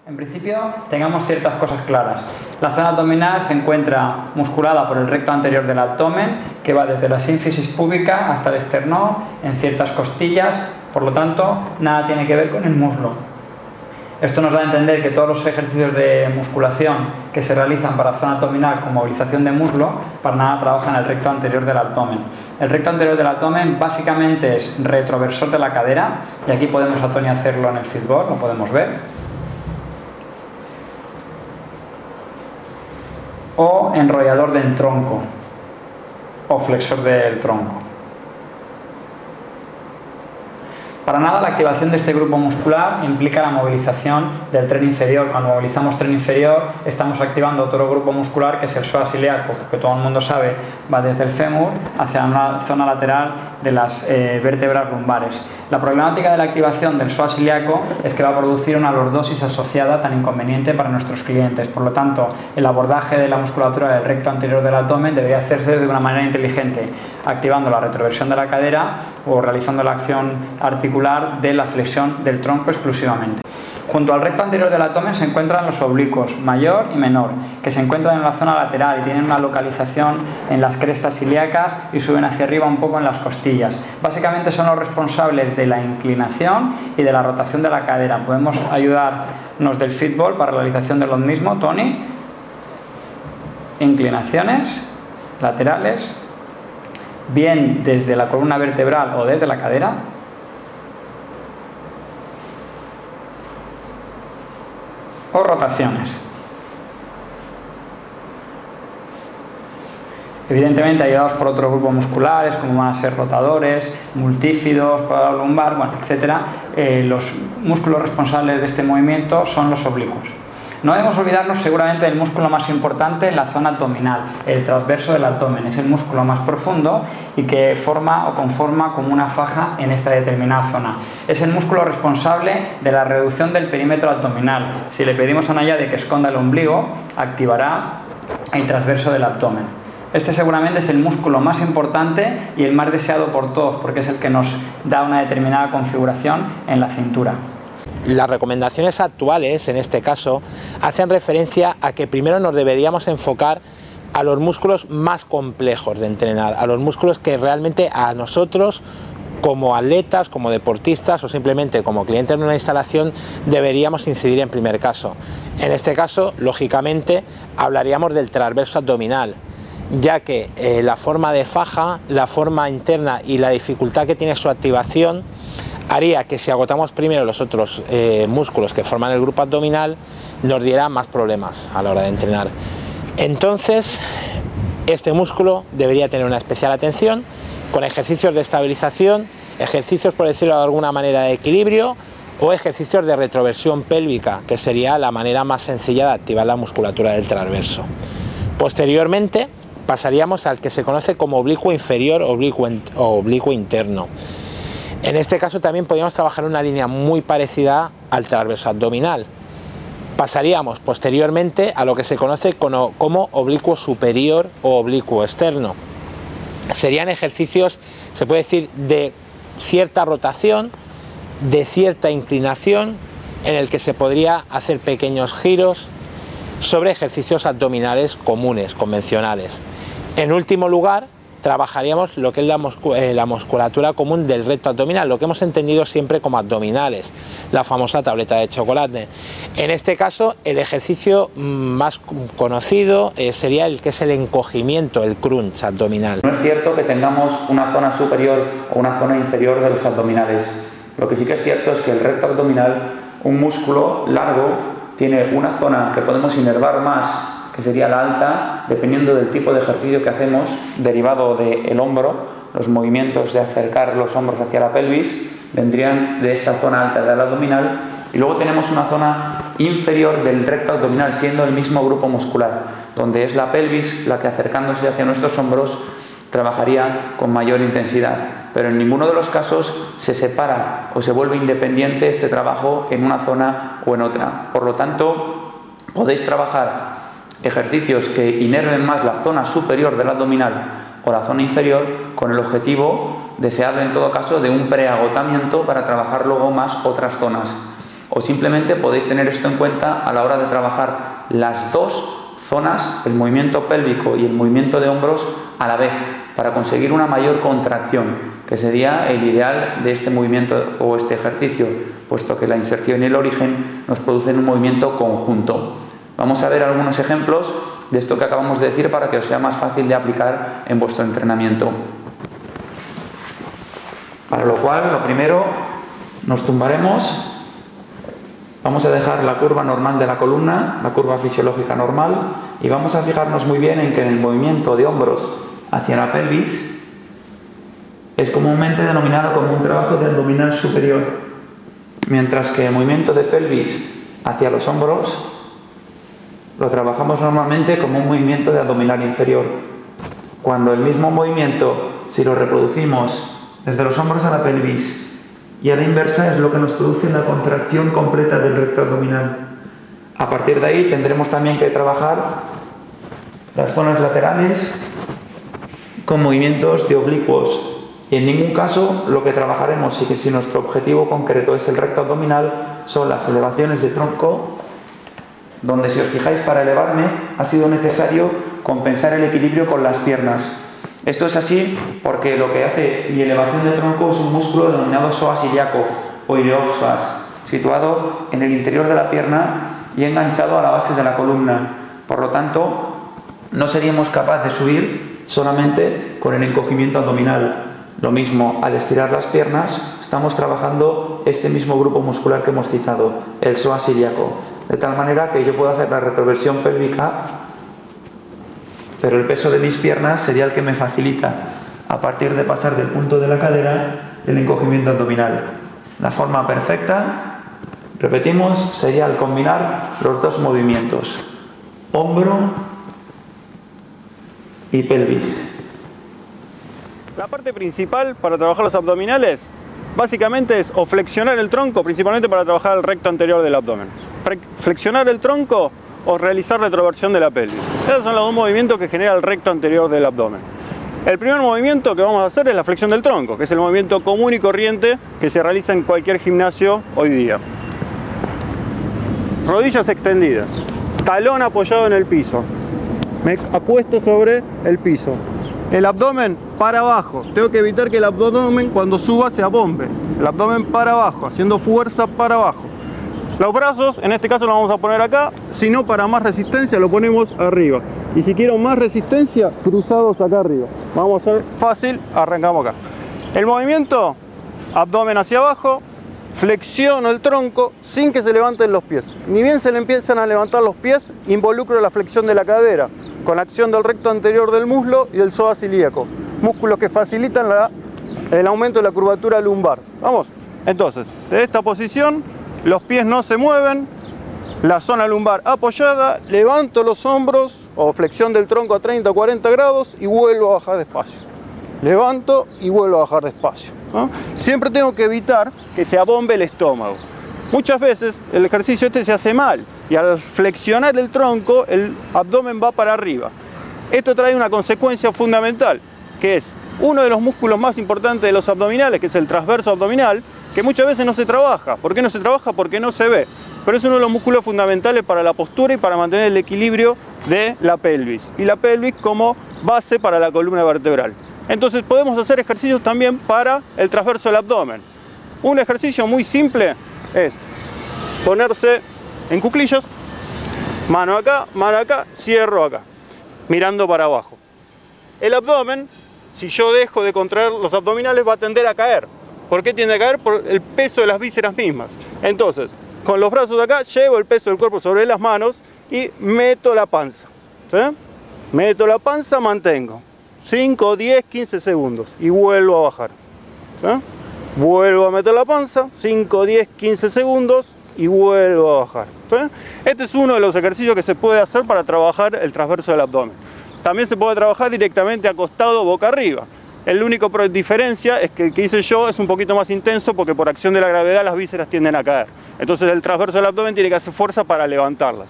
En principio, tengamos ciertas cosas claras. La zona abdominal se encuentra musculada por el recto anterior del abdomen, que va desde la sínfisis púbica hasta el esternón, en ciertas costillas, por lo tanto, nada tiene que ver con el muslo. Esto nos da a entender que todos los ejercicios de musculación que se realizan para zona abdominal con movilización de muslo, para nada trabajan el recto anterior del abdomen. El recto anterior del abdomen básicamente es retroversor de la cadera, y aquí podemos a Tony hacerlo en el fitboard, lo podemos ver. O enrollador del tronco, o flexor del tronco. Para nada la activación de este grupo muscular implica la movilización del tren inferior. Cuando movilizamos tren inferior estamos activando otro grupo muscular que es el psoas ilíaco, que todo el mundo sabe va desde el fémur hacia la zona lateral de las vértebras lumbares. La problemática de la activación del psoas ilíaco es que va a producir una lordosis asociada tan inconveniente para nuestros clientes. Por lo tanto, el abordaje de la musculatura del recto anterior del abdomen debería hacerse de una manera inteligente, activando la retroversión de la cadera o realizando la acción articular de la flexión del tronco exclusivamente. Junto al recto anterior del abdomen se encuentran los oblicuos, mayor y menor, que se encuentran en la zona lateral y tienen una localización en las crestas ilíacas y suben hacia arriba un poco en las costillas. Básicamente son los responsables de la inclinación y de la rotación de la cadera. Podemos ayudarnos del fitball para la realización de los mismos, Tony. Inclinaciones laterales, bien desde la columna vertebral o desde la cadera. O rotaciones. Evidentemente ayudados por otros grupos musculares como van a ser rotadores, multífidos, cuadro lumbar, bueno, etcétera. Los músculos responsables de este movimiento son los oblicuos. No debemos olvidarnos seguramente del músculo más importante en la zona abdominal, el transverso del abdomen. Es el músculo más profundo y que forma o conforma como una faja en esta determinada zona. Es el músculo responsable de la reducción del perímetro abdominal. Si le pedimos a Naya de que esconda el ombligo, activará el transverso del abdomen. Este seguramente es el músculo más importante y el más deseado por todos, porque es el que nos da una determinada configuración en la cintura. Las recomendaciones actuales, en este caso, hacen referencia a que primero nos deberíamos enfocar a los músculos más complejos de entrenar, a los músculos que realmente a nosotros, como atletas, como deportistas o simplemente como clientes de una instalación, deberíamos incidir en primer caso. En este caso, lógicamente, hablaríamos del transverso abdominal, ya que la forma de faja, la forma interna y la dificultad que tiene su activación haría que si agotamos primero los otros músculos que forman el grupo abdominal, nos diera más problemas a la hora de entrenar. Entonces, este músculo debería tener una especial atención con ejercicios de estabilización, ejercicios, por decirlo de alguna manera, de equilibrio o ejercicios de retroversión pélvica, que sería la manera más sencilla de activar la musculatura del transverso. Posteriormente, pasaríamos al que se conoce como oblicuo inferior o oblicuo interno. En este caso también podríamos trabajar una línea muy parecida al transverso abdominal. Pasaríamos posteriormente a lo que se conoce como oblicuo superior o oblicuo externo. Serían ejercicios, se puede decir, de cierta rotación, de cierta inclinación, en el que se podría hacer pequeños giros sobre ejercicios abdominales comunes, convencionales. En último lugar, trabajaríamos lo que es la musculatura común del recto abdominal, lo que hemos entendido siempre como abdominales, la famosa tableta de chocolate. En este caso, el ejercicio más conocido sería el que es el encogimiento, el crunch abdominal. No es cierto que tengamos una zona superior o una zona inferior de los abdominales. Lo que sí que es cierto es que el recto abdominal, un músculo largo, tiene una zona que podemos inervar más, que sería la alta, dependiendo del tipo de ejercicio que hacemos, derivado del hombro. Los movimientos de acercar los hombros hacia la pelvis vendrían de esta zona alta del abdominal, y luego tenemos una zona inferior del recto abdominal, siendo el mismo grupo muscular, donde es la pelvis la que, acercándose hacia nuestros hombros, trabajaría con mayor intensidad. Pero en ninguno de los casos se separa o se vuelve independiente este trabajo en una zona o en otra. Por lo tanto, podéis trabajar ejercicios que inerven más la zona superior del abdominal o la zona inferior, con el objetivo deseable en todo caso de un preagotamiento para trabajar luego más otras zonas. o simplemente podéis tener esto en cuenta a la hora de trabajar las dos zonas, el movimiento pélvico y el movimiento de hombros a la vez, para conseguir una mayor contracción, que sería el ideal de este movimiento o este ejercicio, puesto que la inserción y el origen nos producen un movimiento conjunto. Vamos a ver algunos ejemplos de esto que acabamos de decir para que os sea más fácil de aplicar en vuestro entrenamiento. Para lo cual, lo primero, nos tumbaremos. Vamos a dejar la curva normal de la columna, la curva fisiológica normal, y vamos a fijarnos muy bien en que en el movimiento de hombros hacia la pelvis es comúnmente denominado como un trabajo de abdominal superior, mientras que el movimiento de pelvis hacia los hombros lo trabajamos normalmente como un movimiento de abdominal inferior. Cuando el mismo movimiento, si lo reproducimos desde los hombros a la pelvis y a la inversa, es lo que nos produce la contracción completa del recto abdominal. A partir de ahí tendremos también que trabajar las zonas laterales con movimientos de oblicuos. Y en ningún caso lo que trabajaremos, si nuestro objetivo concreto es el recto abdominal, son las elevaciones de tronco, donde, si os fijáis, para elevarme ha sido necesario compensar el equilibrio con las piernas. Esto es así porque lo que hace mi elevación de tronco es un músculo denominado psoas ilíaco o iliopsoas, situado en el interior de la pierna y enganchado a la base de la columna. Por lo tanto, no seríamos capaces de subir solamente con el encogimiento abdominal. Lo mismo, al estirar las piernas, estamos trabajando este mismo grupo muscular que hemos citado, el psoas ilíaco, de tal manera que yo puedo hacer la retroversión pélvica, pero el peso de mis piernas sería el que me facilita, a partir de pasar del punto de la cadera, el encogimiento abdominal. La forma perfecta, repetimos, sería al combinar los dos movimientos, hombro y pelvis. La parte principal para trabajar los abdominales básicamente es o flexionar el tronco, principalmente para trabajar el recto anterior del abdomen. Flexionar el tronco o realizar retroversión de la pelvis. Esos son los dos movimientos que genera el recto anterior del abdomen. El primer movimiento que vamos a hacer es la flexión del tronco, que es el movimiento común y corriente que se realiza en cualquier gimnasio hoy día. Rodillas extendidas, talón apoyado en el piso, me acuesto sobre el piso. El abdomen para abajo, tengo que evitar que el abdomen cuando suba se abombe. El abdomen para abajo, haciendo fuerza para abajo. Los brazos, en este caso los vamos a poner acá, si no, para más resistencia lo ponemos arriba. Y si quiero más resistencia, cruzados acá arriba. Vamos a hacer fácil, arrancamos acá. El movimiento, abdomen hacia abajo, flexiono el tronco sin que se levanten los pies. Ni bien se le empiezan a levantar los pies, involucro la flexión de la cadera, con acción del recto anterior del muslo y del psoas ilíaco. Músculos que facilitan el aumento de la curvatura lumbar. Vamos, entonces, de esta posición, los pies no se mueven, la zona lumbar apoyada, levanto los hombros o flexión del tronco a 30 o 40 grados y vuelvo a bajar despacio. Levanto y vuelvo a bajar despacio, ¿no? Siempre tengo que evitar que se abombe el estómago. Muchas veces el ejercicio este se hace mal y al flexionar el tronco el abdomen va para arriba. Esto trae una consecuencia fundamental, que es uno de los músculos más importantes de los abdominales, que es el transverso abdominal, que muchas veces no se trabaja. ¿Por qué no se trabaja? Porque no se ve. Pero es uno de los músculos fundamentales para la postura y para mantener el equilibrio de la pelvis. Y la pelvis como base para la columna vertebral. Entonces podemos hacer ejercicios también para el transverso del abdomen. Un ejercicio muy simple es ponerse en cuclillas, mano acá, cierro acá, mirando para abajo. El abdomen, si yo dejo de contraer los abdominales, va a tender a caer. ¿Por qué tiende a caer? Por el peso de las vísceras mismas. Entonces, con los brazos acá, llevo el peso del cuerpo sobre las manos y meto la panza. ¿Sí? Meto la panza, mantengo. 5, 10, 15 segundos y vuelvo a bajar. ¿Sí? Vuelvo a meter la panza, 5, 10, 15 segundos y vuelvo a bajar. ¿Sí? Este es uno de los ejercicios que se puede hacer para trabajar el transverso del abdomen. También se puede trabajar directamente acostado boca arriba. La única diferencia es que el que hice yo es un poquito más intenso porque por acción de la gravedad las vísceras tienden a caer. Entonces el transverso del abdomen tiene que hacer fuerza para levantarlas.